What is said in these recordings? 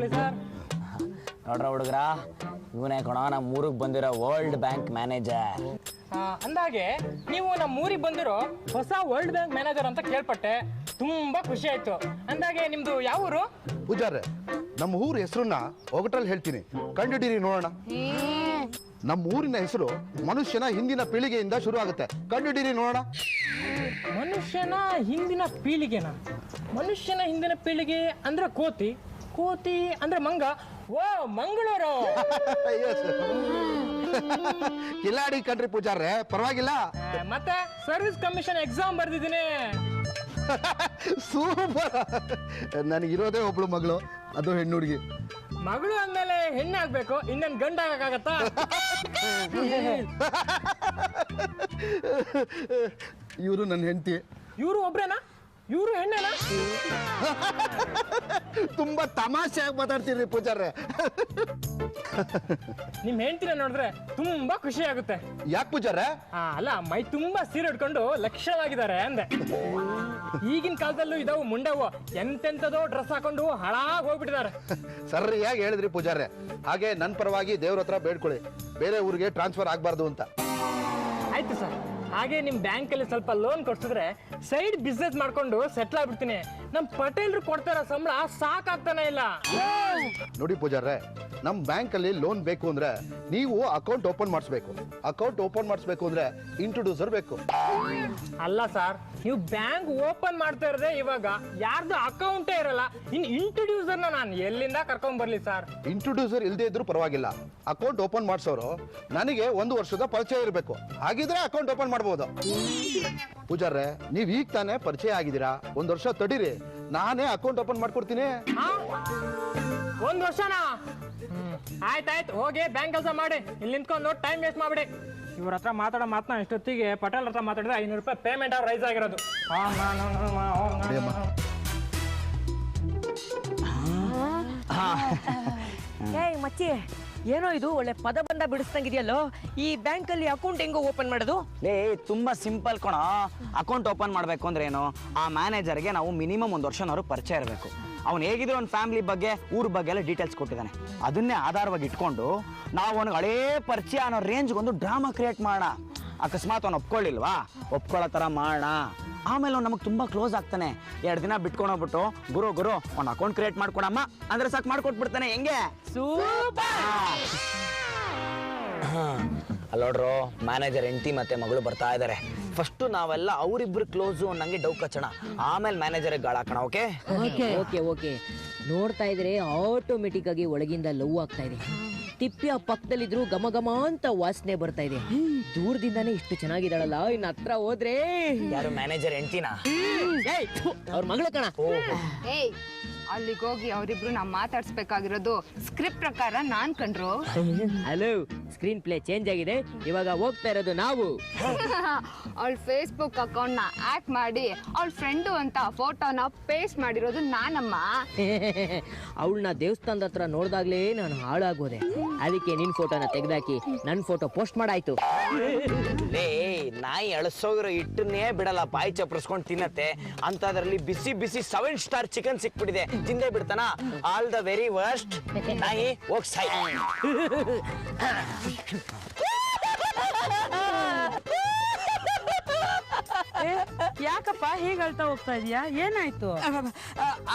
ತಗೊಳ್ಳಿ ಸರ್. ನೋಡ್ರ ಹುಡುಗ್ರ, ಇವನೇ ಕಣ ನಮ್ಮ ಊರಿಗೆ ಬಂದಿರೋ ವರ್ಲ್ಡ್ ಬ್ಯಾಂಕ್ ಮ್ಯಾನೇಜರ್. ಅಂದಾಗೆ ನೀವು ನಮ್ಮ ಊರಿಗೆ ಬಂದಿರೋ ಹೊಸ ವರ್ಲ್ಡ್ ಬ್ಯಾಂಕ್ ಮ್ಯಾನೇಜರ್ ಅಂತ ಕೇಳ್ಪಟ್ಟೆ, ತುಂಬಾ ಖುಷಿ ಆಯ್ತು. ಅಂದಾಗೆ ನಿಮ್ದು ಯಾವ ಊರು? ಪೂಜಾರೆ, ನಮ್ಮ ಊರ ಹೆಸರನ್ನ ಒಗಟಲ್ಲಿ ಹೇಳ್ತೀನಿ, ಕಂಡಿಡೀರಿ ನೋಡೋಣ. ನಮ್ಮ ಊರಿನ ಹೆಸರು ಮನುಷ್ಯನ ಹಿಂದಿನ ಪೀಳಿಗೆಯಿಂದ ಶುರು ಆಗುತ್ತೆ, ಕಂಡಿಡೀರಿ ನೋಡೋಣ. ಮನುಷ್ಯನ ಹಿಂದಿನ ಪೀಳಿಗೆನ? ಮನುಷ್ಯನ ಹಿಂದಿನ ಪೀಳಿಗೆ ಅಂದ್ರೆ ಕೋತಿ, ಕೋತಿ ಅಂದ್ರೆ ಮಂಗ. ಓ, ಮಂಗಳೂರು. ಕಿಲಾಡಿ ಕಣ್ರಿ ಪೂಜಾರ್ರೆ, ಪರವಾಗಿಲ್ಲ. ಮತ್ತೆ ಸರ್ವಿಸ್ ಕಮಿಷನ್ ಎಕ್ಸಾಮ್ ಬರ್ದಿದ್ದೀನಿ. ಸೂಪರ್. ನನಗಿರೋದೇ ಒಬ್ಳು ಮಗಳು, ಅದು ಹೆಣ್ಣು ಹುಡುಗಿ. ಮಗಳು ಅಂದ್ಮೇಲೆ ಹೆಣ್ಣೆ ಆಗ್ಬೇಕು, ಇನ್ನೇನು ಗಂಡ ಆಗಕ್ಕಾಗತ್ತಾ? ಇವರು ನನ್ನ ಹೆಂಡತಿ. ಇವರು ಒಬ್ರೇನಾ? ಇವರು ಹೆಣ್ಣೇನಾ? ತುಂಬಾ ತಮಾಷೆಯಾಗಿ ಮಾತಾಡ್ತೀರಿ ಪೂಜಾರ್ರೆ. ನಿಮ್ ಹೆಂಡತಿನ ನೋಡಿದ್ರೆ ತುಂಬಾ ಖುಷಿ ಆಗುತ್ತೆ. ಯಾಕೆ ಪೂಜಾರ್ರೆ? ಅಲ್ಲ, ಮೈ ತುಂಬಾ ಸೀರೆ ಉಟ್ಕೊಂಡು ಲಕ್ಷಣವಾಗಿದ್ದಾರೆ ಅಂದೆ. ಈಗಿನ ಕಾಲದಲ್ಲೂ ಇದಾವು ಮುಂಡೆವು, ಎಂತೆಂತದೋ ಡ್ರೆಸ್ ಹಾಕೊಂಡು ಹಾಳಾಗಿ ಹೋಗ್ಬಿಟ್ಟಿದ್ದಾರೆ. ಸರಿಯಾಗಿ ಹೇಳಿದ್ರಿ ಪೂಜಾರ್ರೆ. ಹಾಗೆ ನನ್ನ ಪರವಾಗಿ ದೇವ್ರ ಹತ್ರ ಬೇಡ್ಕೊಳ್ಳಿ, ಬೇರೆ ಊರಿಗೆ ಟ್ರಾನ್ಸ್ಫರ್ ಆಗಬಾರ್ದು ಅಂತ. ಆಯ್ತು ಸರ್. ಹಾಗೆ ನಿಮ್ ಬ್ಯಾಂಕ್ ಅಲ್ಲಿ ಸ್ವಲ್ಪ ಲೋನ್ ಕೊಡ್ಸಿದ್ರೆ ಸೈಡ್ ಬಿಸ್ನೆಸ್ ಮಾಡ್ಕೊಂಡು ಸೆಟ್ಲ್ ಆಗ್ಬಿಡ್ತೀನಿ. ನಮ್ ಪಟೇಲ್ರು ಕೊಡ್ತಾರ ಸಂಬಳ ಸಾಕಾಗ್ತಾನೆ ಇಲ್ಲ. ನೋಡಿ ಪೂಜಾರ್ರೆ, ನಮ್ಮ ಬ್ಯಾಂಕ್ ಅಲ್ಲಿ ಲೋನ್ ಬೇಕು ಅಂದ್ರೆ ನೀವು ಅಕೌಂಟ್ ಓಪನ್ ಮಾಡಿಸ್ಬೇಕು. ಅಕೌಂಟ್ ಓಪನ್ ಮಾಡಿಸ್ಬೇಕು ಅಂದ್ರೆ ಇಂಟ್ರೊಡ್ಯೂಸರ್ ಬೇಕು. ಅಲ್ಲ ಸರ್, ನೀವು ಬ್ಯಾಂಕ್ ಓಪನ್ ಮಾಡ್ತಾ ಇರೋದೇ ಇವಾಗ, ಯಾರ್ದು ಅಕೌಂಟೇ ಇರಲ್ಲ, ಇನ್ ಇಂಟ್ರೊಡ್ಯೂಸರ್ನ ನಾನು ಎಲ್ಲಿಂದ ಕರ್ಕೊಂಡ್ ಬರ್ಲಿ ಸರ್? ಇಂಟ್ರೊಡ್ಯೂಸರ್ ಇಲ್ಲದೆ ಇದ್ರು ಪರವಾಗಿಲ್ಲ, ಅಕೌಂಟ್ ಓಪನ್ ಮಾಡಿಸೋರು ನನಗೆ 1 ವರ್ಷದ ಪರಿಚಯ ಇರಬೇಕು, ಹಾಗಿದ್ರೆ ಅಕೌಂಟ್ ಓಪನ್ ಮಾಡ್ಬೋದು. ಪೂಜಾರ್ರೆ, ನೀವ್ ಈಗ ತಾನೇ ಪರಿಚಯ ಆಗಿದ್ದೀರಾ, 1 ವರ್ಷ ತಡೀರಿ, ನಾನೇ ಅಕೌಂಟ್ ಓಪನ್ ಮಾಡ್ಕೊಡ್ತೀನಿ. 1 ವರ್ಷನಾ? ಆಯ್ತಾಯ್ತು, ಹೋಗಿ ಬ್ಯಾಂಕ್ ಕೆಲಸ ಮಾಡಿ, ಇಲ್ಲಿ ನಿಂತ್ಕೊಂಡು ಟೈಮ್ ವೇಸ್ಟ್ ಮಾಡ್ಬಿಡಿ. ಇವ್ರ ಹತ್ರ ಮಾತಾಡೋ ಮಾತನ್ನ ಇಷ್ಟೊತ್ತಿಗೆ ಪಟೇಲ್ ಹತ್ರ ಮಾತಾಡಿದ್ರೆ 500 ರೂಪಾಯಿ ಪೇಮೆಂಟ್ ರೈಸ್ ಆಗಿರೋದು. ಏಯ್ ಮಚ್ಚಿ, ಏನೋ ಇದು ಒಳ್ಳೆ ಪದ ಬಂದ ಬಿಡಿಸ್ತಂಗಿದೆಯಲ್ಲೋ. ಈ ಬ್ಯಾಂಕ್ ಅಲ್ಲಿ ಅಕೌಂಟ್ ಹೆಂಗೋ ಓಪನ್ ಮಾಡೋದು? ತುಂಬಾ ಸಿಂಪಲ್ ಕಣ. ಅಕೌಂಟ್ ಓಪನ್ ಮಾಡ್ಬೇಕು ಅಂದ್ರೆ ಏನು, ಆ ಮ್ಯಾನೇಜರ್ಗೆ ನಾವು ಮಿನಿಮಮ್ 1 ವರ್ಷನವರು ಪರಿಚಯ ಇರಬೇಕು. ಅವ್ನು ಹೇಗಿದ್ರು ಅವ್ನ ಫ್ಯಾಮಿಲಿ ಬಗ್ಗೆ, ಊರ ಬಗ್ಗೆ ಎಲ್ಲ ಡೀಟೇಲ್ಸ್ ಕೊಟ್ಟಿದ್ದಾನೆ. ಅದನ್ನೇ ಆಧಾರವಾಗಿ ಇಟ್ಕೊಂಡು ನಾವು ಅವ್ನಿಗೆ ಹಳೇ ಪರಿಚಯ ಅನ್ನೋ ರೇಂಜ್ಗೊಂದು ಡ್ರಾಮಾ ಕ್ರಿಯೇಟ್ ಮಾಡೋಣ. ಅಕಸ್ಮಾತ್ ಅವ್ನು ಒಪ್ಕೊಳ್ಳಿಲ್ವಾ, ಒಪ್ಕೊಳ್ಳೋ ಥರ ಮಾಡೋಣ. ಆಮೇಲೆ ಅವ್ನು ನಮಗೆ ತುಂಬ ಕ್ಲೋಸ್ ಆಗ್ತಾನೆ. 2 ದಿನ ಬಿಟ್ಕೊಂಡೋಗ್ಬಿಟ್ಟು ಗುರು ಅವ್ನ ಅಕೌಂಟ್ ಕ್ರಿಯೇಟ್ ಮಾಡ್ಕೊಡಮ್ಮ ಅಂದ್ರೆ ಸಾಕು, ಮಾಡ್ಕೊಟ್ಬಿಡ್ತಾನೆ. ಹೆಂಗೆ? ಸೂಪರ್. ಅಲ್ಲೋಡ್ರು, ಮ್ಯಾನೇಜರ್ ಹೆಂಡತಿ ಮತ್ತೆ ಮಗಳು ಬರ್ತಾ ಇದ್ದಾರೆ. ಫಸ್ಟ್ ನಾವೆಲ್ಲ ಅವರಿಬ್ರು ಕ್ಲೋಸು ನಂಗೆ ಡೌ ಕಚ್ಚೋಣ, ಆಮೇಲೆ ಮ್ಯಾನೇಜರ್ಗೆ ಗಾಳ ಹಾಕೋಣ. Okay okay okay. ನೋಡ್ತಾ ಇದ್ರೆ ಆಟೋಮೆಟಿಕ್ ಆಗಿ ಒಳಗಿಂದ ಲವ್ ಆಗ್ತಾ ಇದೆ. ತಿಪ್ಪಿಯ ಪಕ್ಕದಲ್ಲಿದ್ರು ಘಮ ಘಮ ಅಂತ ವಾಸನೆ ಬರ್ತಾ ಇದೆ. ದೂರದಿಂದಾನೇ ಇಷ್ಟು ಚೆನ್ನಾಗಿದ್ದಾಳಲ್ಲ, ಇನ್ನು ಹತ್ರ ಹೋದ್ರೆ ಯಾರು ಮ್ಯಾನೇಜರ್ ಹೆಂಡತಿನಾ? ಅವ್ರ ಮಗಳ ಕಣ. ಏಯ್, ಅಲ್ಲಿಗೆ ಹೋಗಿ ಅವರಿಬ್ರು ನಾವು ಮಾತಾಡ್ಸ್ಬೇಕಾಗಿರೋದು ಸ್ಕ್ರಿಪ್ಟ್ ಪ್ರಕಾರ ನಾನ್ ಕಂಡ್ರು. ಹಲೋ, ಸ್ಕ್ರೀನ್ ಪ್ಲೇ ಚೇಂಜ್ ಆಗಿದೆ, ಇವಾಗ ಹೋಗ್ತಾ ಇರೋದು ನಾವು. ಅವಳ ಫೇಸ್ಬುಕ್ ಅಕೌಂಟ್ ನ ಆಕ್ಟ್ ಮಾಡಿ ಅವಳ ಫ್ರೆಂಡು ಅಂತ ಫೋಟೋನ ಪೇಸ್ಟ್ ಮಾಡಿರೋದು ನಾನಮ್ಮ. ಅವಳನ್ನ ದೇವಸ್ಥಾನದ ಹತ್ರ ನೋಡ್ದಾಗ್ಲೇ ನಾನು ಹಾಳಾಗೋದೆ. ಅದಕ್ಕೆ ನಿನ್ ಫೋಟೋನ ತೆಗ್ದಾಕಿ ನನ್ ಫೋಟೋ ಪೋಸ್ಟ್ ಮಾಡಾಯ್ತು. ನಾಯಿ ಅಳಸೋಗಿರೋ ಇಟ್ಟನ್ನೇ ಬಿಡಲ್ಲ, ಬಾಯಿ ಚಪ್ರಸ್ಕೊಂಡು ತಿನ್ನತ್ತೆ. ಅಂತದ್ರಲ್ಲಿ ಬಿಸಿ ಬಿಸಿ 7 ಸ್ಟಾರ್ ಚಿಕನ್ ಸಿಕ್ಬಿಟ್ಟಿದೆ, ತಿಂದೇ ಬಿಡ್ತಾನ. All the very worst. ನಾಯಿ ಹೋಗ್ ಸಾಯ್. ಯಾಕಪ್ಪ ಹೀಗೆ ಅಳ್ತಾ ಹೋಗ್ತಾ ಇದೀಯಾ? ಏನಾಯ್ತು?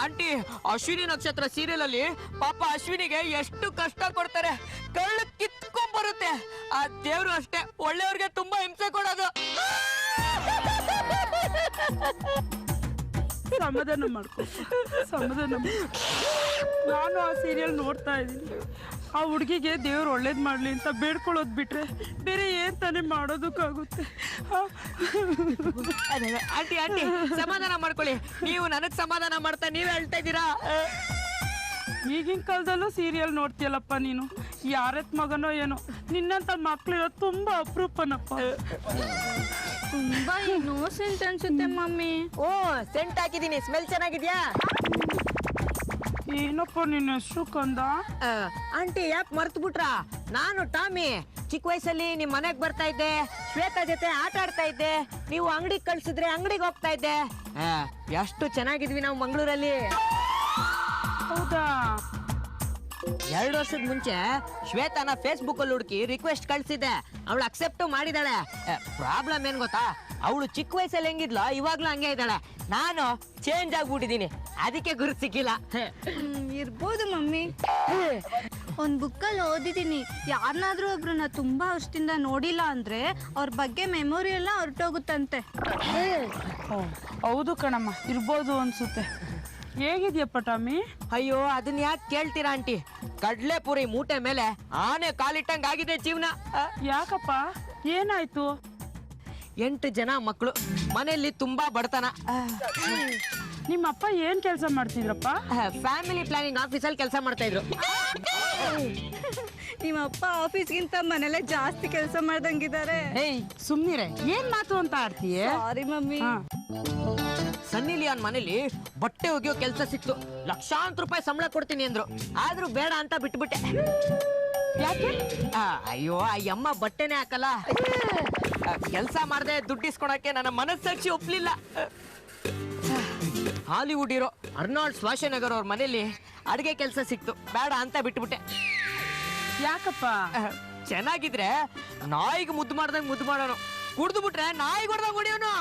ಆಂಟಿ, ಅಶ್ವಿನಿ ನಕ್ಷತ್ರ ಸೀರಿಯಲ್ ಅಲ್ಲಿ ಪಾಪ ಅಶ್ವಿನಿಗೆ ಎಷ್ಟು ಕಷ್ಟ ಕೊಡ್ತಾರೆ, ಕಳ್ಳ ಕಿತ್ಕೊಂಡ್ ಬರುತ್ತೆ. ಆ ದೇವ್ರು ಅಷ್ಟೇ ಒಳ್ಳೆಯವ್ರಿಗೆ ತುಂಬಾ ಹಿಂಸೆ ಕೊಡೋದು. ಸಮಾಧಾನ ಮಾಡ್ಕೊ, ಸಮಾಧಾನ. ನಾನು ಆ ಸೀರಿಯಲ್ ನೋಡ್ತಾ ಇದ್ದೀನಿ. ಆ ಹುಡುಗಿಗೆ ದೇವ್ರು ಒಳ್ಳೇದು ಮಾಡಲಿ ಅಂತ ಬೇಡ್ಕೊಳ್ಳೋದು ಬಿಟ್ರೆ ಬೇರೆ ಏನ್ ತಾನೇ ಮಾಡೋದಕ್ಕಾಗುತ್ತೆ? ಆಂಟಿ ಆಂಟಿ, ಸಮಾಧಾನ ಮಾಡ್ಕೊಳ್ಳಿ. ನೀವು ನನಗ್ ಸಮಾಧಾನ ಮಾಡ್ತಾ ನೀವೇ ಹೇಳ್ತಾ ಇದ್ದೀರಾ. ಈಗಿನ ಕಾಲದಲ್ಲೂ ಸೀರಿಯಲ್ ನೋಡ್ತೀಯಲ್ಲಪ್ಪ ನೀನು. ಯಾರತ್ ಮಗನೋ ಏನೋ, ನಿನ್ನಂತ ಮಕ್ಳಿರೋ ತುಂಬಾ ಅಪರೂಪನಪ್ಪ. ತುಂಬಾ ಇನ್ನೋಸೆಂಟ್ ಅನ್ಸುತ್ತೆ ಮಮ್ಮಿ. ಓ, ಸೆಂಟ್ ಹಾಕಿದೀನಿ, ಸ್ಮೆಲ್ ಚೆನ್ನಾಗಿದ್ಯಾ? ಏನಪ್ಪ ನಿನ್ನ ಹೆಸರು ಕಂದ? ಆಂಟಿ, ಯಾಕೆ ಮರ್ತು ಬಿಟ್ರಾ? ನಾನು ಟಾಮಿ. ಚಿಕ್ಕ ವಯಸ್ಸಲ್ಲಿ ನಿಮ್ ಮನೆಗ್ ಬರ್ತಾ ಇದ್ದೆ, ಶ್ವೇತಾ ಜೊತೆ ಆಟ ಆಡ್ತಾ ಇದ್ದೆ. ನೀವು ಅಂಗಡಿಗೆ ಕಳ್ಸಿದ್ರೆ ಅಂಗಡಿಗೆ ಹೋಗ್ತಾ ಇದ್ದೆ. ಎಷ್ಟು ಚೆನ್ನಾಗಿದ್ವಿ ನಾವು ಮಂಗಳೂರಲ್ಲಿ. ಹೌದಾ? 2 ವರ್ಷದ ಮುಂಚೆ ಶ್ವೇತಾನ ಫೇಸ್ಬುಕ್ ಅಲ್ಲಿ ಹುಡುಕಿ ರಿಕ್ವೆಸ್ಟ್ ಕಳ್ಸಿದ್ದೆ, ಅವಳು ಅಕ್ಸೆಪ್ಟ್ ಮಾಡಿದಾಳೆ. ಪ್ರಾಬ್ಲಮ್ ಏನ್ ಗೊತ್ತಾ, ಅವಳು ಚಿಕ್ಕ ವಯಸ್ಸಲ್ಲಿ ಹೆಂಗಿದ್ಲ ಇವಾಗ್ಲೂ ಹಂಗೆ ಇದ್ದಾಳೆ. ನಾನು ಚೇಂಜ್ ಆಗ್ಬಿಟ್ಟಿದೀನಿ, ಅದಕ್ಕೆ ಗುರುತು ಸಿಕ್ಕಿಲ್ಲ. ಇರ್ಬೋದು ಮಮ್ಮಿ. ಒಂದು ಬುಕ್ಕಲ್ಲಿ ಓದಿದ್ದೀನಿ, ಯಾರನ್ನಾದ್ರೂ ಒಬ್ರನ್ನ ತುಂಬಾ ವರ್ಷದಿಂದ ನೋಡಿಲ್ಲ ಅಂದ್ರೆ ಅವ್ರ ಬಗ್ಗೆ ಮೆಮೊರಿ ಎಲ್ಲ ಹೊರಟೋಗುತ್ತಂತೆ. ಹೌದು ಕಣಮ್ಮ, ಇರ್ಬೋದು ಅನ್ಸುತ್ತೆ. ಹೇಗಿದ್ಯಪ್ಪ ಟಾಮಿ? ಅಯ್ಯೋ ಅದನ್ನ ಯಾಕೆ ಕೇಳ್ತೀರಾ ಆಂಟಿ, ಕಡ್ಲೆಪುರಿ ಮೂಟೆ ಮೇಲೆ ಆನೆ ಕಾಲಿಟ್ಟಂಗ್ ಆಗಿದೆ ಜೀವನ. ಯಾಕಪ್ಪ, ಏನಾಯ್ತು? 8 ಜನ ಮಕ್ಕಳು, ಮನೆಯಲ್ಲಿ ತುಂಬಾ ಬಡತನ. ನಿಮ್ಮಪ್ಪ ಏನ್ ಕೆಲಸ ಮಾಡ್ತಿದ್ರಪ್ಪ? ಫ್ಯಾಮಿಲಿ ಪ್ಲಾನಿಂಗ್ ಆಫೀಸಲ್ಲಿ ಕೆಲಸ ಮಾಡ್ತಾ ಇದ್ರು. ನಿಮ್ಮ ಅಪ್ಪ ಆಫೀಸ್ಗಿಂತ ಮನೇಲೆ ಜಾಸ್ತಿ ಕೆಲಸ ಮಾಡ್ದಂಗಿದ್ದಾರೆ. ಏಯ್ ಸುಮ್ನಿರೆ, ಏನ್ ಮಾತು ಅಂತ ಆಡ್ತೀಯ? ಸಾರಿ ಮಮ್ಮಿ. ಸನ್ನಿ ಲಿಯಾನ್ ಮನೇಲಿ ಬಟ್ಟೆ ಒಗೆಯೋ ಕೆಲಸ ಸಿಕ್ತು, ಲಕ್ಷಾಂತರ ರೂಪಾಯಿ ಸಂಬಳ ಕೊಡ್ತೀನಿ ಅಂದ್ರು, ಆದ್ರೂ ಬೇಡ ಅಂತ ಬಿಟ್ಬಿಟ್ಟೆ. ಯಾಕೆ? ಅಯ್ಯೋ ಆ ಅಮ್ಮ ಬಟ್ಟೆನೆ ಹಾಕಲ್ಲ. ಕೆಲಸ ಮಾಡದೆ ದುಡ್ಡು ಇಸ್ಕೊಳಕ್ಕೆ ನನ್ನ ಮನಸ್ಸಾಕ್ಷಿ ಒಪ್ಲಿಲ್ಲ. ಹಾಲಿವುಡ್ ಹೀರೋ ಅರ್ನಾಲ್ಡ್ ಶ್ವಾಸೆನೆಗರ್ ಅವ್ರ ಮನೇಲಿ ಅಡಿಗೆ ಕೆಲಸ ಸಿಕ್ತು, ಬೇಡ ಅಂತ ಬಿಟ್ಬಿಟ್ಟೆ. ಯಾಕಪ್ಪ? ಚೆನ್ನಾಗಿದ್ರೆ ನಾಯಿಗೆ ಮುದ್ದು ಮಾಡ್ದಂಗ್ ಮುದ್ದು ಮಾಡೋನು, ಕುಡ್ದು ಬಿಟ್ರೆ ನಾಯಿಗೆ ಹೊಡ್ದಂಗ್ ಹೊಡಿಯೋನು.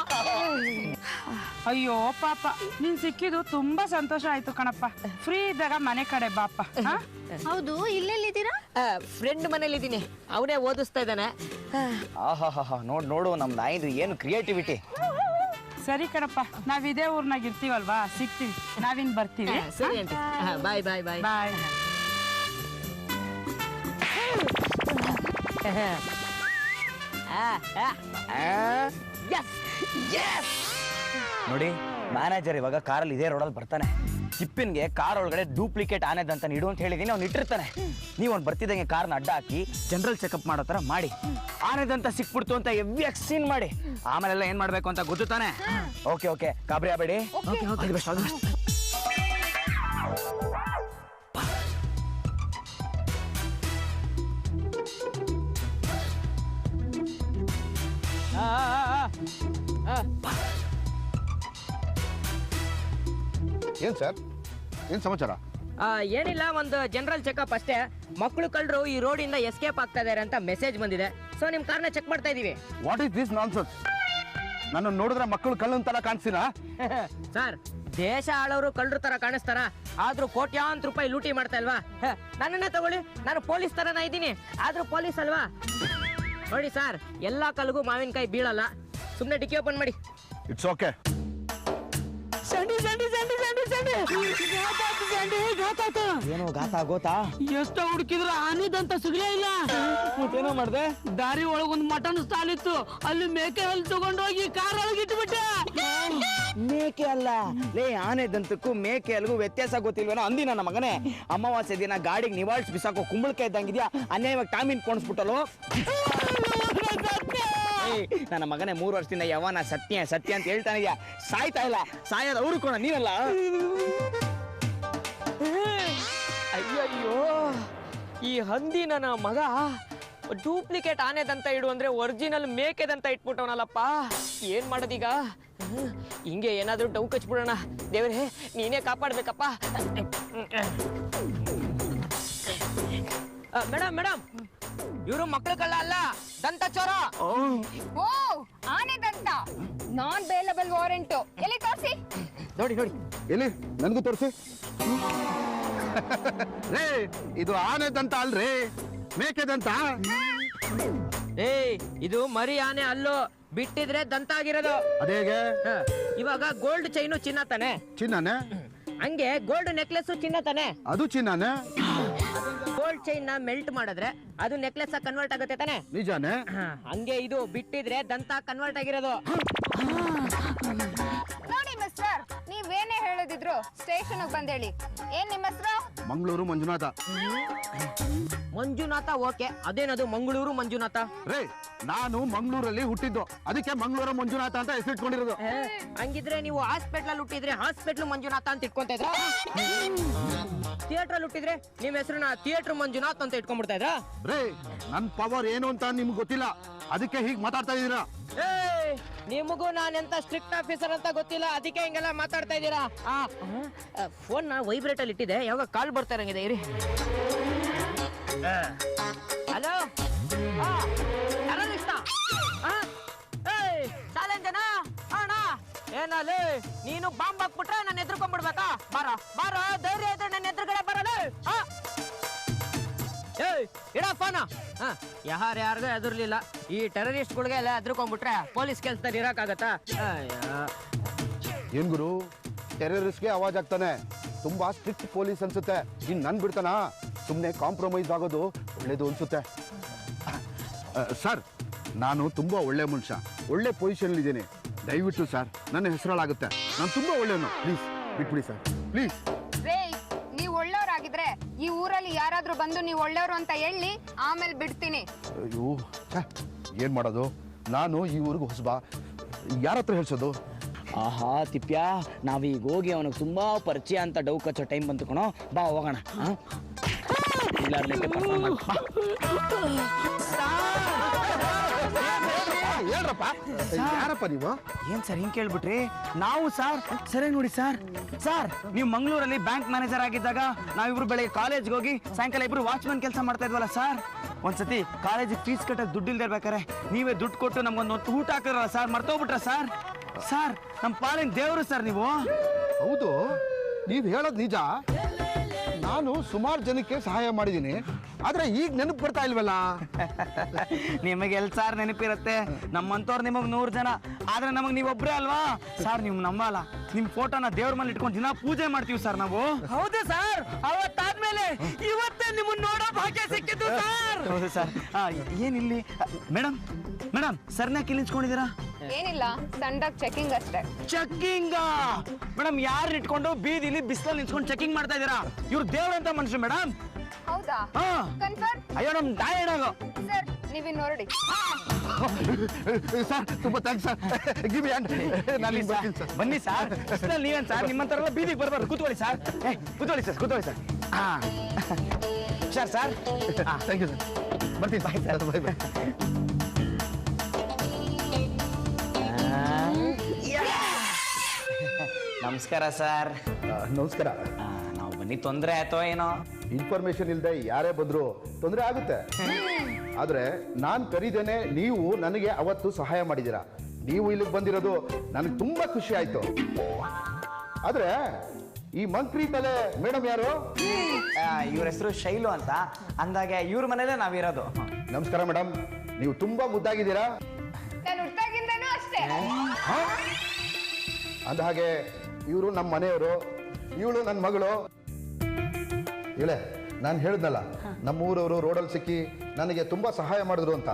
ಅಯ್ಯೋ ಪಾಪ, ನೀನ್ ಸಿಕ್ಕಿದ್ದು ತುಂಬಾ ಸಂತೋಷ ಆಯ್ತು ಕಣಪ್ಪ. ಫ್ರೀ ಇದ್ದಾಗ ಮನೆ ಕಡೆ ಬಾಪ. ಹೌದು, ಇಲ್ಲೆಲ್ಲಿದ್ದೀರಾ? ಫ್ರೆಂಡ್ ಮನೇಲಿ ಇದ್ದೀನಿ, ಅವನೇ ಓದಿಸ್ತಾ ಇದ್ದಾನೆ. ಆಹಾ ನೋಡು ನಮ್ಮ ನಾಯಿದು ಏನು ಕ್ರಿಯೇಟಿವಿಟಿ. ಸರಿ ಕಣಪ್ಪ, ನಾವ್ ಇದೇ ಊರ್ನಾಗ ಇರ್ತೀವಲ್ವಾ, ಸಿಗ್ತೀವಿ. ನಾವಿನ್ ಬರ್ತೀವಿ. ಸರಿ ಆಂಟಿ, ಬಾಯ್ ಬಾಯ್ ಬಾಯ್ ಬಾಯ್. ನೋಡಿ, ಮ್ಯಾನೇಜರ್ ಇವಾಗ ಕಾರಲ್ಲಿ ಇದೇ ರೋಡಲ್ಲಿ ಬರ್ತಾನೆ. ಚಿಪ್ಪಿನ್ಗೆ ಕಾರ್ ಒಳಗಡೆ ಡೂಪ್ಲಿಕೇಟ್ ಆನೆದಂತ ಇಡು ಅಂತ ಹೇಳಿದೀನಿ, ಅವ್ನು ಇಟ್ಟಿರ್ತಾನೆ. ನೀವು ಅವ್ನು ಬರ್ತಿದ್ದಂಗೆ ಕಾರ್ನ ಅಡ್ಡ ಹಾಕಿ ಜನರಲ್ ಚೆಕಪ್ ಮಾಡೋ ಥರ ಮಾಡಿ, ಆನೆದಂತ ಸಿಕ್ಬಿಡ್ತು ಅಂತ ಎವ್ವಿ ಸೀನ್ ಮಾಡಿ, ಆಮೇಲೆಲ್ಲ ಏನ್ ಮಾಡ್ಬೇಕು ಅಂತ ಗೊತ್ತು ತಾನೆ? ಓಕೆ ಗಾಬರಿ ಆಗಬೇಡಿ. ಏನ್ ಸರ್, ಏನ್ ಸಮಾಚಾರ? ಏನಿಲ್ಲ, ಒಂದು ಜನರಲ್ ಚೆಕಪ್ ಅಷ್ಟೇ. ಮಕ್ಕಳು ಕಳ್ಳರು ಈ ರೋಡಿಂದ ಎಸ್ಕೇಪ್ ಆಗ್ತಾ ಇದಾರೆ ಅಂತ ಮೆಸೇಜ್ ಬಂದಿದೆ, ಸೊ ನಿಮ್ ಕಾರ್ನ ಚೆಕ್ ಮಾಡ್ತಾ ಇದೀವಿ. What is this nonsense? ನನ್ನ ನೋಡಿದ್ರೆ ಮಕ್ಕಳು ಕಳ್ಳು ಅಂತೆಲ್ಲ ಕಾಣಿಸ್ತೀರಾ? ಸರ್, ದೇಶ ಆಳವರು ಕಳ್ಳರು ತರ ಕಾಣಿಸ್ತಾರ, ಆದ್ರೂ ಕೋಟ್ಯಾಂತರ ರೂಪಾಯಿ ಲೂಟಿ ಮಾಡ್ತಾ ಇಲ್ವಾ? ನನ್ನನ್ನ ತಗೊಳ್ಳಿ, ನಾನು ಪೊಲೀಸ್ ತರನ ಇದ್ದೀನಿ, ಆದ್ರೂ ಪೊಲೀಸ್ ಅಲ್ವಾ? ನೋಡಿ ಸರ್, ಎಲ್ಲಾ ಕಲ್ಗೂ ಮಾವಿನಕಾಯಿ ಬೀಳಲ್ಲ, ಸುಮ್ನೆ ಡಿಕ್ಕಿ ಓಪನ್ ಮಾಡಿ. It's okay. ಏನೋ ಗಾತ ಗೋತಾ? ಎಷ್ಟ ಹುಡುಕಿದ್ರು ಆನಿದಂತ ಸಿಗ್ಲೇ ಇಲ್ಲ. ಮತ್ತೇನೋ ಮಾಡ್ದೆ? ದಾರಿ ಒಳಗೊಂದು ಮಟನ್ ಸ್ಟಾಲ್ ಇತ್ತು, ಅಲ್ಲಿ ಮೇಕೆ ಹಲ್ಲು ತಗೊಂಡೋಗಿ ಕಾರ್ ಒಳಗೆ ಇಟ್ಬಿಟ್ಟೆ. ಮೇಕೆ ಅಲ್ಲ ಲೇ, ಆನೆ ದಂತಕ್ಕೂ ಮೇಕೆ ಅಲ್ಗೂ ವ್ಯತ್ಯಾಸ ಗೊತ್ತಿಲ್ವೇನೋ ಅಂದಿ ನನ್ನ ಮಗನೇ. ಅಮಾವಾಸ್ಯೆ ದಿನ ಗಾಡಿಗೆ ನಿವಾಳಿಸಿ ಬಿಸಾಕೋ ಕುಂಬಳಕಾಯಿ ಇದ್ದಂಗಿದ್ಯಾ, ಅನ್ಯಾಯವಾಗಿ ಟಾಮಿನ್ ಕೊಣಿಸ್ಬಿಟ್ಟಲು. ನನ್ನ ಮಗನೇ 3 ವರ್ಷದಿಂದ ಯಾವನ ಸತ್ಯ ಅಂತ ಹೇಳ್ತಾನೆ ಇದೆಯಾ? ಸಾಯ್ತಾ ಇಲ್ಲ, ಸಾಯೋದು ಅವ್ರು ಕೊಡ, ನೀನಲ್ಲ. ಅಯ್ಯಯ್ಯೋ, ಈ ಹಂದಿ ನನ್ನ ಮಗ ಡೂಪ್ಲಿಕೇಟ್ ಆನೆದಂತ ಇಡು ಅಂದ್ರೆ ಒರಿಜಿನಲ್ ಮೇಕೆದಂತ ಇಟ್ಬಿಟ್ಟವನಲ್ಲಪ್ಪ. ಏನ್ ಮಾಡೋದೀಗ? ಹಿಂಗೆ ಏನಾದ್ರೂ ಡೌ ಕಚ್ಬಿಡೋಣ. ದೇವ್ರೆ, ನೀನೇ ಕಾಪಾಡ್ಬೇಕಪ್ಪ. ಮೇಡಮ್, ಇವರು ಮಕ್ಕಳು ಕಳ್ಳ ಅಲ್ಲ, ದಂತ ಚೋರ. ಓ, ಆನೆ ದಂತ, ನಾನ್ ಬೇಲಬಲ್ ವಾರೆಂಟು. ಎಲ್ಲಿ ತೋರಿಸಿ. ನೋಡಿ ಎಲ್ಲಿ ನನಗೂ ತೋರಿಸಿ. ರೇ, ಇದು ಆನೆದಂತ ಅಲ್ರಿ, ಮೇಕೆದಂತ. ಇದು ಮರಿ ಆನೆ ಅಲ್ಲೋ, ಬಿಟ್ಟಿದ್ರೆ ದಂತ ಆಗಿರೋದು. ಅದೇಗೆ? ಇವಾಗ ಗೋಲ್ಡ್ ಚೈನು ಚಿನ್ನ ತಾನೆ, ಚಿನ್ನನೇ? ಹಂಗೆ ಗೋಲ್ಡ್ ನೆಕ್ಲೆಸ್ ಚಿನ್ನ ತಾನೆ, ಅದು ಚಿನ್ನನೇ? ಗೋಲ್ಡ್ ಚೈನ್ ನ ಮೆಲ್ಟ್ ಮಾಡಿದ್ರೆ ಅದು ನೆಕ್ಲೆಸ್ ಕನ್ವರ್ಟ್ ಆಗುತ್ತೆ ತಾನೆ? ನಿಜಾನೇ? ಹಂಗೆ ಇದು ಬಿಟ್ಟಿದ್ರೆ ದಂತ ಕನ್ವರ್ಟ್ ಆಗಿರೋದು. ನೋಡಿ ಮಿಸ್ಟರ್, ನೀವೇನೇ ಹೇಳದಿದ್ರು ಸ್ಟೇಷನ್ ಬಂದ್ ಹೇಳಿ. ಏನ್ ನಿಮ್ಮ ಹೆಸರು? ಮಂಗಳೂರು ಮಂಜುನಾಥ. ಮಂಜುನಾಥ, ಓಕೆ. ಅದೇನದು ಮಂಗಳೂರು ಮಂಜುನಾಥ? ರೇ, ನಾನು ಮಂಗಳೂರಲ್ಲಿ ಹುಟ್ಟಿದ್ದು, ಅದಕ್ಕೆ ಮಂಗಳೂರು ಮಂಜುನಾಥ ಅಂತ ಹೆಸರಿಟ್ಕೊಂಡಿರೋದು. ಹಂಗಿದ್ರೆ ನೀವು ಹಾಸ್ಪಿಟ್ಲಲ್ಲಿ ಹುಟ್ಟಿದ್ರೆ ಹಾಸ್ಪಿಟ್ಲ್ ಮಂಜುನಾಥ ಅಂತ ಇಟ್ಕೊಂತ ಇದ್ರ? ಥಿಯೇಟರ್ ಅಲ್ಲಿ ಹುಟ್ಟಿದ್ರೆ ನಿಮ್ ಹೆಸರನ್ನ ಥಿಯೇಟರ್ ಮಂಜುನಾಥ್ ಅಂತ ಇಟ್ಕೊಂಡ್ಬಿಡ್ತಾ ಇದ್ರ? ರೇ, ನನ್ ಪವರ್ ಏನು ಅಂತ ನಿಮ್ಗೆ ಗೊತ್ತಿಲ್ಲ. ಅದಕ್ಕೆ ಹೀಗೆ ಮಾತಾಡ್ತಾ ಇದ್ದೀರಾ? ನಿಮಗೂ ನಾನೆಂತ ಸ್ಟ್ರಿಕ್ಟ್ ಆಫೀಸರ್ ಅಂತ ಗೊತ್ತಿಲ್ಲ, ಅದಕ್ಕೆ ಹಿಂಗೆಲ್ಲ ಮಾತಾಡ್ತಾ ಇದ್ದೀರಾ? ಫೋನ್ ನ ವೈಬ್ರೇಟ್ ಅಲ್ಲಿ ಇಟ್ಟಿದೆ, ಯಾವಾಗ ಕಾಲ್ ಬರ್ತಾ ಇರಂಗಿದೆ ಇರಿ. ಹಲೋ, ಚಾಲೆಂಜನಾ ಅಣ್ಣ? ಏನಲ್ಲಿ ನೀನು ಬಾಂಬ್ ಹಾಕ್ಬಿಟ್ರೆ ನಾನು ಎದ್ರುಕೊಂಡ್ಬಿಡ್ಬೇಕಾ? ಬಾರ ಧೈರ್ಯ ಇದ್ರೆ ನನ್ನ ಎದುರುಗಡೆ ಬರಲ್ಲ. ಇಡ ಫೋನ. ಯಾರ್ಯಾರಿಗೂ ಎದುರ್ಲಿಲ್ಲ, ಈ ಟೆರರಿಸ್ಟ್ಗಳಿಗೆ ಎಲ್ಲ ಎದ್ರುಕೊಂಡ್ಬಿಟ್ರೆ ಪೊಲೀಸ್ ಕೆಲ್ಸದಲ್ಲಿ ಇರಕ್ಕಾಗತ್ತಾ? ಏನ್ ಗುರು, ಟೆರರಿಸ್ಟ್ಗೆ ಆವಾಜ್ ಆಗ್ತಾನೆ, ತುಂಬಾ ಸ್ಟ್ರಿಕ್ಟ್ ಪೊಲೀಸ್ ಅನ್ಸುತ್ತೆ. ಇನ್ ನನ್ ಬಿಡ್ತಾನ? ಸುಮ್ಮನೆ ಕಾಂಪ್ರಮೈಸ್ ಆಗೋದು ಒಳ್ಳೇದು ಅನ್ಸುತ್ತೆ. ಸರ್, ನಾನು ತುಂಬಾ ಒಳ್ಳೆ ಮನುಷ್ಯ, ಒಳ್ಳೆ ಪೊಸಿಷನ್ ಇದ್ದೀನಿ. ದಯವಿಟ್ಟು ಸರ್ ನನ್ನ ಹೆಸರಾಗುತ್ತೆ. ನಾನು ತುಂಬಾ ಒಳ್ಳೆಯವನು, ಪ್ಲೀಸ್ ಬಿಟ್ಬಿಡಿ ಸರ್, ಪ್ಲೀಸ್. ರೇ, ನೀವ್ ಒಳ್ಳೆಯವ್ರಾಗಿದ್ರೆ ಈ ಊರಲ್ಲಿ ಯಾರಾದ್ರೂ ಬಂದು ನೀವ್ ಒಳ್ಳೆಯವರು ಅಂತ ಹೇಳಿ ಆಮೇಲೆ ಬಿಡ್ತೀನಿ. ಅಯ್ಯೋ, ಏನ್ ಮಾಡೋದು? ನಾನು ಈ ಊರಿಗೆ ಹೊಸಬ, ಯಾರ ಹತ್ರ ಹೇಳ್ಸೋದು? ಆಹಾ ತಿಪ್ಪ್ಯಾ, ನಾವೀಗ ಹೋಗಿ ಅವನಿಗೆ ತುಂಬಾ ಪರಿಚಯ ಅಂತ ಡೌ ಕಚ್ಚೋ ಟೈಮ್ ಬಂತು ಕಣೋ. ಬಾ ಹೋಗೋಣ. ಹೇಳ್ರಪ್ಪ, ಯಾರಪ್ಪ ನೀವು? ಏನ್ ಸರ್ ಹಿಂಗ್ ಕೇಳ್ಬಿಟ್ರಿ? ನಾವು ಸರ್, ಸರಿ ನೋಡಿ ಸರ್. ಸರ್, ನೀವು ಮಂಗಳೂರಲ್ಲಿ ಬ್ಯಾಂಕ್ ಮ್ಯಾನೇಜರ್ ಆಗಿದ್ದಾಗ ನಾವಿಬ್ರು ಬೆಳಗ್ಗೆ ಕಾಲೇಜ್ಗೆ ಹೋಗಿ ಸಾಯಂಕಾಲ ಇಬ್ರು ವಾಚ್ಮನ್ ಕೆಲಸ ಮಾಡ್ತಾ ಇದ್ವಲ್ಲ ಸರ್. ಒಂದ್ಸತಿ ಕಾಲೇಜಿಗೆ ಫೀಸ್ ಕಟ್ಟಕ್ಕೆ ದುಡ್ಡು ಇಲ್ದೇ ಇರ್ಬೇಕಾರೆ ನೀವೇ ದುಡ್ಡು ಕೊಟ್ಟು ನಮ್ಗೊಂದು ಊಟ ಹಾಕಿರಲ್ಲ ಸರ್, ಮರ್ತೋಗ್ಬಿಟ್ರ ಸರ್? ಸರ್, ನಮ್ಮ ಪಾಲಿನ ದೇವರು ಸರ್ ನೀವು. ಹೌದು, ನೀವ್ ಹೇಳೋದು ನಿಜ. ನಾನು ಸುಮಾರು ಜನಕ್ಕೆ ಸಹಾಯ ಮಾಡಿದ್ದೀನಿ, ಆದ್ರೆ ಈಗ ನೆನಪು ಬರ್ತಾ ಇಲ್ವಲ್ಲ. ನಿಮಗೆ ಎಲ್ ಸಾರ್ ನೆನಪಿರುತ್ತೆ? ನಮ್ಮಂತವ್ರು ನಿಮಗ್ 100 ಜನ, ಆದ್ರೆ ನಮಗ್ ನೀವೊಬ್ರೇ ಅಲ್ವಾ ಸರ್. ನೀವು ನಂಬಲ್ಲ, ನಿಮ್ ಫೋಟೋನ ದೇವ್ರ ಮೇಲೆ ಇಟ್ಕೊಂಡು ದಿನ ಪೂಜೆ ಮಾಡ್ತೀವಿ ಸರ್ ನಾವು. ಹೌದು ಸರ್, ಅವತ್ತಾದ್ಮೇಲೆ ಇವತ್ತೇ ನಿಮ್ಮನ್ನ ನೋಡೋ ಭಾಗ್ಯ ಸಿಕ್ಕಿದ್ದು ಸರ್. ಹೌದು ಸರ್. ಏನಿಲ್ಲಿ ಮೇಡಮ್, ಸರ್ನ ನಿಲ್ಸ್ಕೊಂಡಿದ್ದೀರಾ? ಏನಿಲ್ಲ, ಸಣ್ಣದಾಗಿ ಚೆಕಿಂಗ್ ಅಷ್ಟೇ. ಚೆಕಿಂಗ್? ಮೇಡಮ್, ಯಾರು ಇಟ್ಕೊಂಡು ಬೀದಿಲಿ ಬಿಸಿಲಲ್ಲಿ ನಿಂತ್ಕೊಂಡು ಚೆಕಿಂಗ್ ಮಾಡ್ತಾ ಇದ್ದೀರಾ? ಇವ್ರು ದೇವ್ರಂತ ಮನುಷ್ಯ ಮೇಡಮ್. ಹೌದಾ? ಕನ್ಫರ್ಮ್? ಅಯ್ಯೋ, ನಮ್ ಡಯರ್ಡ್ ಆಗೋ ಸರ್, ನೀವಿನ್ ಹೊರಡಿ. ಸರ್, ತುಂಬಾ ಥ್ಯಾಂಕ್ಸ್ ಸರ್. Give hand. ಬನ್ನಿ ಸರ್. ನೀವೇನ್ ಸರ್, ನಿಮ್ಮಂತಾರೆಲ್ಲ ಬೀದಿಗೆ ಬರ್ಬಾರ್ದು. ಕೂತ್ಕೊಳ್ಳಿ ಸರ್. ಕೂತ್ಕೊಳ್ಳಿ ಸರ್, ಕೂತ್ಕೊಳ್ಳಿ sir. Sir thank you sir. ಬರ್ತೀನಿ. Bye sir. Bye bye. ನಮಸ್ಕಾರ ಸರ್. ನಮಸ್ಕಾರ. ನಾವು ಬನ್ನಿ ತೊಂದರೆ ಆಯ್ತೋ ಏನೋ? ಇನ್ಫಾರ್ಮೇಶನ್ ಇಲ್ಲದೆ ಯಾರೇ ಬಂದ್ರು ತೊಂದರೆ ಆಗುತ್ತೆ. ಆದ್ರೆ ನಾನ್ ಕರೀದೇನೆ ನೀವು ನನಗೆ ಅವತ್ತು ಸಹಾಯ ಮಾಡಿದ್ದೀರಾ. ನೀವು ಇಲ್ಲಿಗೆ ಬಂದಿರೋದು ನನಗೆ ತುಂಬಾ ಖುಷಿ ಆಯ್ತು. ಆದ್ರೆ ಈ ಮಂತ್ರಿ ತಲೆ ಮೇಡಮ್ ಯಾರು? ಇವ್ರ ಹೆಸರು ಶೈಲು ಅಂತ. ಅಂದಾಗೆ ಇವ್ರ ಮನೇಲೆ ನಾವಿರೋದು. ನಮಸ್ಕಾರ ಮೇಡಮ್, ನೀವು ತುಂಬಾ ಮುದ್ದಾಗಿದ್ದೀರಾ. ನಾನು ಹುಟ್ಟಾಗಿಂದನೂ ಅಷ್ಟೇ. ಅಂದ ಹಾಗೆ ಇವರು ನಮ್ಮ ಮನೆಯವರು, ಇವಳು ನನ್ನ ಮಗಳು. ಇವಳೆ ನಾನು ಹೇಳಿದ್ನಲ್ಲ, ನಮ್ಮೂರವರು ರೋಡಲ್ಲಿ ಸಿಕ್ಕಿ ನನಗೆ ತುಂಬಾ ಸಹಾಯ ಮಾಡಿದ್ರು ಅಂತ,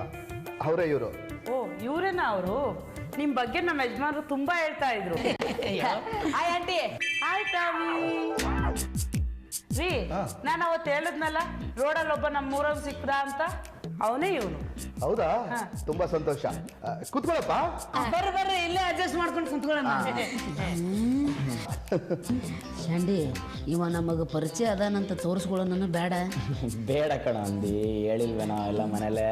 ಅವರೇ ಇವರು. ಓ, ಇವರೇನಾ ಅವರು? ನಿಮ್ ಬಗ್ಗೆ ನಮ್ಮ ಯಜಮಾನರು ತುಂಬಾ ಹೇಳ್ತಾ ಇದ್ರು. Hi aunty. ಆಯ್ತಾ ರೀ, ನಾನು ಅವತ್ತು ಹೇಳಿದ್ನಲ್ಲ ರೋಡಲ್ಲಿ ಒಬ್ಬ ನಮ್ಮ ಊರವ್ ಸಿಕ್ಕದ ಅಂತ, ಅವನೇ ಇವನು. ಹೌದಾ? ತುಂಬಾ ಸಂತೋಷ. ಕುತ್ಕೊಳ್ಳಪ್ಪ. ಬರ್ರಿ, ಇಲ್ಲೇ ಅಡ್ಜಸ್ಟ್ ಮಾಡ್ಕೊಂಡು ಕುಂತ್ಕೊಳ್ಳೋಣ. ಶಂಡಿ, ಇವ ನಮಗೆ ಪರಿಚಯ ಅದಾನಂತ ತೋರಿಸ್ಕೊಳ್ಳೋಣ ಬೇಡ? ಬೇಡ ಕಣ ಅಂದಿ, ಹೇಳಿಲ್ವೇನೋ ಎಲ್ಲ ಮನೇಲೆ.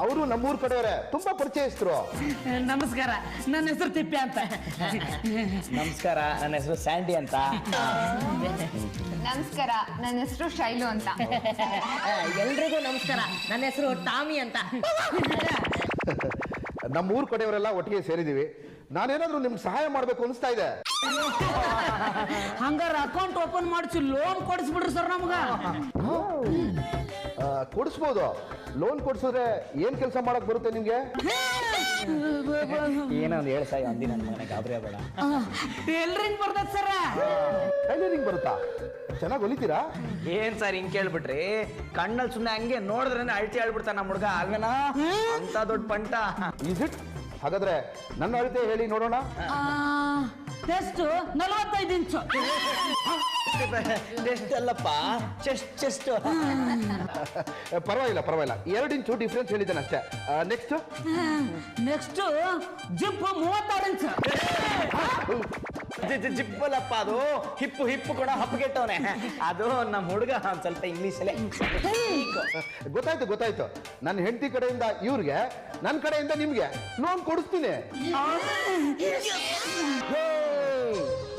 ಅವರು ನಮ್ಮೂರ್ ಕಡೆಯವರೇ, ತುಂಬಾ ಪರಿಚಯಸ್ಥರು. ನಮಸ್ಕಾರ, ನನ್ನ ಹೆಸರು ತಿಪ್ಪೆ ಅಂತ. ನಮಸ್ಕಾರ, ನನ್ನ ಹೆಸರು ಸ್ಯಾಂಡಿ ಅಂತ. ನಮಸ್ಕಾರ, ನನ್ನ ಹೆಸರು ಶೈಲು ಅಂತ. ಎಲ್ರಿಗೂ ನಮಸ್ಕಾರ, ನನ್ನ ಹೆಸರು ಟಾಮಿ ಅಂತ. ನಮ್ಮೂರ್ ಕಡೆಯವರೆಲ್ಲ ಒಟ್ಟಿಗೆ ಸೇರಿದೀವಿ. ನಾನೇನಾದ್ರೂ ನಿಮ್ಗೆ ಸಹಾಯ ಮಾಡ್ಬೇಕು ಅನಿಸ್ತಾ ಇದೆ. ಹಂಗಾರ ಅಕೌಂಟ್ ಓಪನ್ ಮಾಡಿಸಿ ಲೋನ್ ಕೊಡಿಸ್ಬಿಡ್ರಿ ಸರ್ ನಮ್ಗ. ಕೊಡಿಸ್ಬೋದು. ಲೋನ್ ಕೊಡ್ಸಿದ್ರೆ ಏನ್ ಕೆಲಸ ಮಾಡಕ್ ಬರುತ್ತೆ ನಿಮ್ಗೆ? ಏನೋ ಒಂದು 7 ಸಾವಿರ ಅಂದಿ ನನ್ನ ಮನೆ, ಗಾಬರಿ ಬೇಡ. ಟೈಲರಿಂಗ್ ಬರ್ತದ ಸರ್. ಟೈಲರಿಂಗ್ ಬರುತ್ತಾ? ಚೆನ್ನಾಗಿ ಹೊಲಿತೀರಾ? ಏನ್ ಸರ್ ಹಿಂಗ್ ಕೇಳ್ಬಿಟ್ರಿ? ಕಣ್ಣಲ್ಲಿ ಸುಮ್ಮನೆ ಹಂಗೆ ನೋಡಿದ್ರೆ ಅಳ್ತಿ ಹೇಳ್ಬಿಡ್ತಾನ ನಮ್ಮ ಹುಡುಗ, ಅಲ್ವೇನಾ? ಅಂತ ದೊಡ್ಡ ಪಂಟ. Is it? ಹಾಗಾದ್ರೆ ನನ್ನ ಅಳತೆ ಹೇಳಿ ನೋಡೋಣ. ಎಷ್ಟು? 45 ಇಂಚು. ಚೆಸ್ಟ್ ಅಲ್ಲಪ್ಪ, ಚೆಸ್ಟ್. ಪರವಾಗಿಲ್ಲ 2 ಇಂಚು ಡಿಫ್ರೆನ್ಸ್ ಹೇಳಿದ್ದೇನೆ ಅಷ್ಟೇ. ನೆಕ್ಸ್ಟ್ ನೆಕ್ಸ್ಟ್ ಜಿಪ್ 36 ಇಂಚು. ಜಿಪ್ಪಲಪ್ಪ ಅದು ಹಿಪ್ಪು ಹಿಪ್ಪು ಕೂಡ ಹಪ್ಪಗೆಟ್ಟವನೆ. ಅದು ನಮ್ಮ ಹುಡುಗ ಒಂದ್ ಸ್ವಲ್ಪ ಇಂಗ್ಲೀಷಲ್ಲೇ. ಗೊತ್ತಾಯ್ತು ನನ್ನ ಹೆಂಡತಿ ಕಡೆಯಿಂದ ಇವ್ರಿಗೆ, ನನ್ನ ಕಡೆಯಿಂದ ನಿಮ್ಗೆ ಲೋನ್ ಕೊಡಿಸ್ತೀನಿ.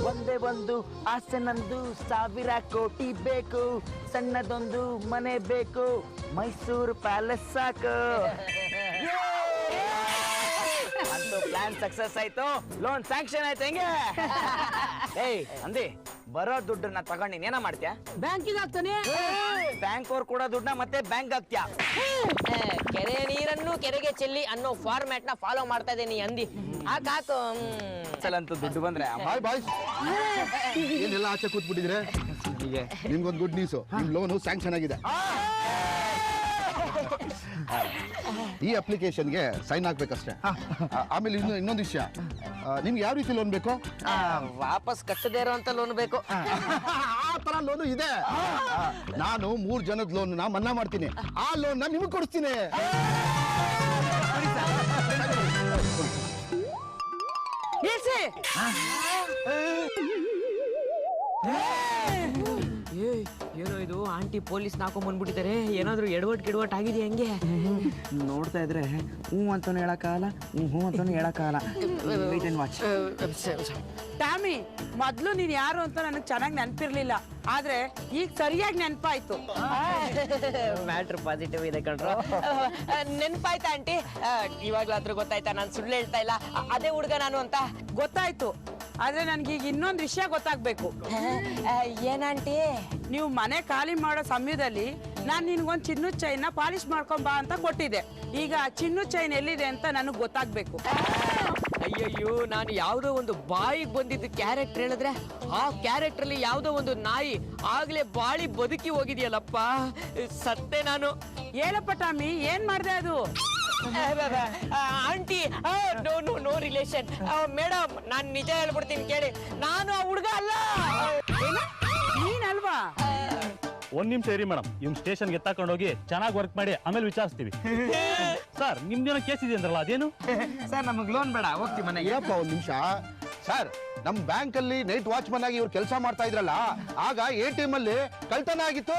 ಒಂದೇ ಒಂದು ಆಸೆ ನಂದು, 1000 ಕೋಟಿ ಬೇಕು, ಸಣ್ಣದೊಂದು ಮನೆ ಬೇಕು, ಮೈಸೂರು ಪ್ಯಾಲೇಸ್ ಸಾಕು. ಅಂತೂ ಪ್ಲಾನ್ ಸಕ್ಸಸ್ ಆಯ್ತು, ಲೋನ್ ಸ್ಯಾಂಕ್ಷನ್ ಆಯ್ತು. ಹೆಂಗೆ ಏಯ್ ಅಂದಿ, ಬರೋ ದುಡ್ಡನ್ನ ತಗೊಂಡು ನೀನ್ ಏನ ಮಾಡ್ತೀಯ? ಬ್ಯಾಂಕಿಗೆ ಹಾಕ್ತಾನೆ. ಬ್ಯಾಂಕ್ ಅವ್ರು ಕೂಡ ದುಡ್ಡನ್ನ ಮತ್ತೆ ಬ್ಯಾಂಕ್ ಹಾಕ್ತೀಯ. ಕೆರೆ ನೀರನ್ನು ಕೆರೆಗೆ ಚೆಲ್ಲಿ ಅನ್ನೋ ಫಾರ್ಮ್ಯಾಟ್ ನ ಫಾಲೋ ಮಾಡ್ತಾ ಇದ್ದೀನಿ ಅಂದಿ. ಹಾಕು. ಅಂತೂ ದುಡ್ಡು ಬಂದ್ರೆ ಬಾಯ್ ಏನೆಲ್ಲ ಆಚೆ ಕೂತ್ಬಿಟ್ಟಿದ್ರೆ. ನಿಮ್ಗೊಂದು ಗುಡ್ ನ್ಯೂಸ್, ನಿಮ್ ಲೋನು ಸ್ಯಾಂಕ್ಷನ್ ಆಗಿದೆ. ಈ ಅಪ್ಲಿಕೇಶನ್ಗೆ ಸೈನ್ ಹಾಕ್ಬೇಕಷ್ಟೇ. ಆಮೇಲೆ ಇನ್ನೊಂದು ವಿಷಯ, ನಿಮ್ಗೆ ಯಾವ ರೀತಿ ಲೋನ್ ಬೇಕು? ವಾಪಸ್ ಕಟ್ಟದೇ ಇರೋಂತ ಲೋನ್ ಬೇಕು. ಆ ತರ ಲೋನು ಇದೆ. ನಾನು 3 ಜನದ ಲೋನ್ ಮನ್ನಾ ಮಾಡ್ತೀನಿ. ಆ ಲೋನ್ ನಿಮ್ಗೆ ಕೊಡಿಸ್ತೀನಿ. ಏನೋ ಇದು ಆಂಟಿ ಪೊಲೀಸ್ ನಾಕೊಂಡ್ ಬಂದ್ಬಿಟ್ಟಿದ್ದಾರೆ. ಏನಾದ್ರು ಎಡವಟ್ ಆಗಿದೆಯಾ? ಹೆಂಗೆ ನೋಡ್ತಾ ಇದ್ರೆ ಹ್ಞೂ ಅಂತಾನು ಹೇಳಕ್ಕಾಗಲ್ಲ, ಹ್ಞೂ ಅಂತಾನು ಹೇಳಕ್ಕಾಗಲ್ಲ. Wait and watch. ಟಾಮಿ, ಮೊದ್ಲು ನೀನ್ ಯಾರು ಅಂತ ನನಗೆ ಚೆನ್ನಾಗಿ ನೆನಪಿರ್ಲಿಲ್ಲ, ಆದ್ರೆ ಈಗ ಸರಿಯಾಗಿ ನೆನಪಾಯ್ತು. ಮ್ಯಾಟ್ರ್ ಪಾಸಿಟಿವ್ ಇದೆ ಕಣ್ರು. ನೆನ್ಪಾಯ್ತಾ ಆಂಟಿ? ಇವಾಗ್ಲಾದ್ರೂ ಗೊತ್ತಾಯ್ತಾ ನಾನು ಸುಳ್ಳು ಹೇಳ್ತಾ ಇಲ್ಲ, ಅದೇ ಹುಡುಗ ನಾನು ಅಂತ? ಗೊತ್ತಾಯ್ತು, ಆದ್ರೆ ನನ್ಗೀಗ ಇನ್ನೊಂದು ವಿಷಯ ಗೊತ್ತಾಗ್ಬೇಕು. ಏನಂಟಿ? ನೀವು ಮನೆ ಖಾಲಿ ಮಾಡೋ ಸಮಯದಲ್ಲಿ ನಾನು ನಿನ್ಗೊಂದು ಚಿನ್ನದ ಚೈನ್ನ ಪಾಲಿಶ್ ಮಾಡ್ಕೊಂಬಾ ಅಂತ ಕೊಟ್ಟಿದ್ದೆ. ಈಗ ಚಿನ್ನದ ಚೈನ್ ಎಲ್ಲಿದೆ ಅಂತ ನನಗೆ ಗೊತ್ತಾಗ್ಬೇಕು. ಅಯ್ಯಯ್ಯೋ, ನಾನು ಯಾವುದೋ ಒಂದು ಬಾಯಿಗೆ ಬಂದಿದ್ದು ಕ್ಯಾರೆಕ್ಟರ್ ಹೇಳಿದ್ರೆ ಆ ಕ್ಯಾರೆಕ್ಟರ್ ಅಲ್ಲಿ ಯಾವುದೋ ಒಂದು ನಾಯಿ ಆಗ್ಲೇ ಬಾಳಿ ಬದುಕಿ ಹೋಗಿದೆಯಲ್ಲಪ್ಪ. ಸತ್ತೆ ನಾನು. ಹೇಳಪ್ಪ ಟಾಮಿ, ಏನ್ ಮಾಡ್ದೆ ಅದು? Aunty, no relation. ಮೇಡಮ್, ನಾನು ನಿಜ ಹೇಳ್ಬಿಡ್ತೀನಿ ಕೇಳಿ, ನಾನು ಆ ಹುಡುಗ ಅಲ್ಲ. ನೀನಲ್ವಾ? ಒಂದ್ ನಿಮಿಷ ಇರಿ ಮೇಡಮ್, ಇವ್ ಸ್ಟೇಷನ್ಗೆ ಎತ್ತಾಕೊಂಡು ಹೋಗಿ ಚೆನ್ನಾಗಿ ವರ್ಕ್ ಮಾಡಿ ಆಮೇಲೆ ವಿಚಾರಿಸ್ತೀವಿ. ಸರ್, ನಿಮ್ದೇನೋ ಕೇಸ್ ಇದೆ ಅಂದ್ರಲ್ಲ, ಅದೇನು? ಸರ್, ನಮಗ್ ಲೋನ್ ಬೇಡ, ಹೋಗ್ತೀವಿ ಮನೆಗೆ. ಏನಪ್ಪ ಒಂದ್ ನಿಮಿಷ ಸರ್, ನಮ್ ಬ್ಯಾಂಕ್ ಅಲ್ಲಿ ನೈಟ್ ವಾಚ್ಮನ್ ಆಗಿ ಇವ್ರು ಕೆಲಸ ಮಾಡ್ತಾ ಇದ್ರಲ್ಲ, ಆಗ ATM ಅಲ್ಲಿ ಕಳ್ತನ ಆಗಿತ್ತು.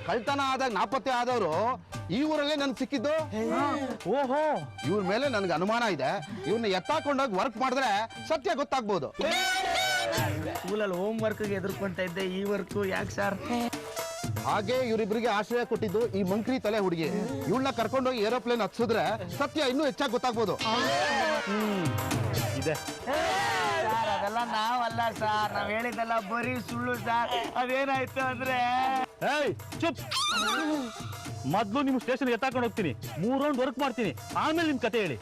ಕಳ್ತನ ಆದಾಗ ನಾಪತ್ತೆ ಆದವರು ಈ ಊರಲ್ಲೇ ನನ್ಗೆ ಸಿಕ್ಕಿದ್ದು. ಓಹೋ, ಇವ್ರ ಮೇಲೆ ನನ್ಗೆ ಅನುಮಾನ ಇದೆ. ಇವ್ರನ್ನ ಎತ್ತಾಕೊಂಡೋಗಿ ವರ್ಕ್ ಮಾಡಿದ್ರೆ ಸತ್ಯ ಗೊತ್ತಾಗ್ಬೋದು. ಸ್ಕೂಲಲ್ಲಿ ಹೋಮ್ ವರ್ಕ್ಗೆ ಎದುರ್ಕೊಂತ ಇದ್ದೆ, ಈ ವರ್ಕ್ ಯಾಕೆ ಸರ್? ಹಾಗೆ ಇವರಿಬ್ಬರಿಗೆ ಆಶ್ರಯ ಕೊಟ್ಟಿದ್ದು ಈ ಮಂಕ್ರಿ ತಲೆ ಹುಡುಗಿ. ಇವಳನ್ನ ಕರ್ಕೊಂಡೋಗಿ ಏರೋಪ್ಲೇನ್ ಹತ್ಸಿದ್ರೆ ಸತ್ಯ ಇನ್ನೂ ಹೆಚ್ಚಾಗಿ ಗೊತ್ತಾಗ್ಬೋದು. ಇದೆ ಸರ್, ಅದೆಲ್ಲ ನಾವಲ್ಲ ಸರ್, ನಾವ್ ಹೇಳಿದ್ದೆಲ್ಲ ಬರೀ ಸುಳ್ಳು ಸರ್. ಅದೇನಾಯ್ತು ಅಂದ್ರೆ, ಏಯ್ ಚುಪ್. ಮೊದ್ಲು ನಿಮ್ ಸ್ಟೇಷನ್ಗೆ ಎತ್ತಾಕೊಂಡು ಹೋಗ್ತೀನಿ, 3 ರೌಂಡ್ ವರ್ಕ್ ಮಾಡ್ತೀನಿ, ಆಮೇಲೆ ನಿಮ್ ಕತೆ ಹೇಳಿ.